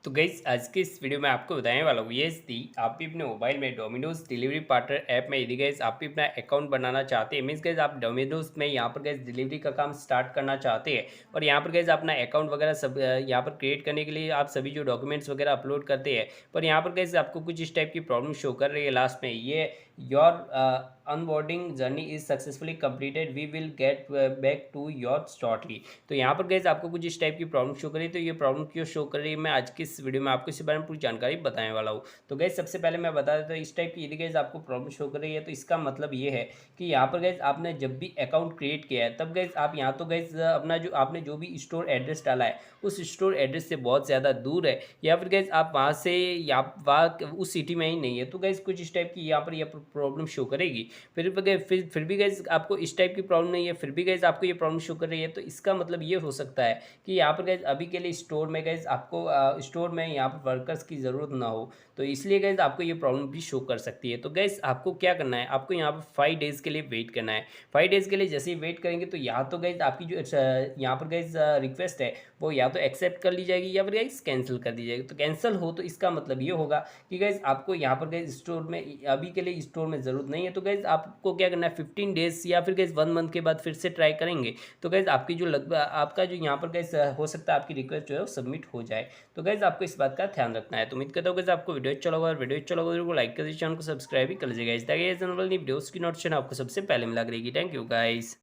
तो गाइस आज के इस वीडियो में आपको बताने वाला हूँ ये थी आप भी अपने मोबाइल में डोमिनोज डिलीवरी पार्टनर ऐप में यदि गाइस आप भी अपना अकाउंट बनाना चाहते हैं मीन्स गाइस आप डोमिनोज में यहाँ पर गाइस डिलीवरी का काम स्टार्ट करना चाहते हैं और यहाँ पर गाइस अपना अकाउंट वगैरह सब यहाँ पर क्रिएट करने के लिए आप सभी जो डॉक्यूमेंट्स वगैरह अपलोड करते हैं पर यहाँ पर गाइस आपको कुछ इस टाइप की प्रॉब्लम शो कर रही है लास्ट में ये your onboarding journey is successfully completed we will get back to your shortly. तो यहाँ पर गैस आपको कुछ इस टाइप की प्रॉब्लम शो करी तो ये प्रॉब्लम क्यों शो कर रही है मैं आज की इस वीडियो में आपको इस बारे में पूरी जानकारी बताने वाला हूँ। तो गैस सबसे पहले मैं बता देता हूँ इस टाइप की यदि गैस आपको प्रॉब्लम शो कर रही है तो इसका मतलब ये है कि यहाँ पर गैस आपने जब भी अकाउंट क्रिएट किया है तब गैस आप यहाँ तो गैस अपना जो आपने जो भी स्टोर एड्रेस डाला है उस स्टोर एड्रेस से बहुत ज़्यादा दूर है या फिर गैस आप वहाँ से या वहाँ उस सिटी में ही नहीं है तो गैस कुछ इस टाइप की यहाँ पर यह प्रॉब्लम शो करेगी। फिर भी गैस आपको इस टाइप की प्रॉब्लम नहीं है फिर भी गैस आपको ये प्रॉब्लम शो कर रही है तो इसका मतलब ये हो सकता है कि यहाँ पर गैस अभी के लिए स्टोर में गैस आपको स्टोर में यहाँ पर वर्कर्स की ज़रूरत ना हो तो इसलिए गैस आपको ये प्रॉब्लम भी शो कर सकती है। तो गैस आपको क्या करना है आपको यहाँ पर 5 डेज़ के लिए वेट करना है। 5 डेज़ के लिए जैसे ही वेट करेंगे तो यहाँ तो गैस आपकी जो यहाँ पर गैस रिक्वेस्ट है वो या तो एक्सेप्ट कर ली जाएगी या फिर गैस कैंसिल कर दी जाएगी। तो कैंसिल हो तो इसका मतलब ये होगा कि गैस आपको यहाँ पर गैस स्टोर में अभी के लिए स्टोर में ज़रूरत नहीं है तो गैस आपको क्या करना है 15 डेज़ या फिर गैस 1 मंथ के बाद फिर से ट्राई करेंगे तो गैस आपकी जो आपका जो यहाँ पर गैस हो सकता है आपकी रिक्वेस्ट जो है वो सबमिट हो जाए। तो गैस आपको इस बात का ध्यान रखना है। तो उम्मीद करता हूँ गैस आपको वीडियो अच्छा लगा और वीडियो अच्छा लगा तो लाइक कर दीजिए चैनल को सब्सक्राइब भी कर लीजिएगा इस तरह के वीडियोस की नोटिफिकेशन आपको सबसे पहले मिला करेगी। Thank you guys.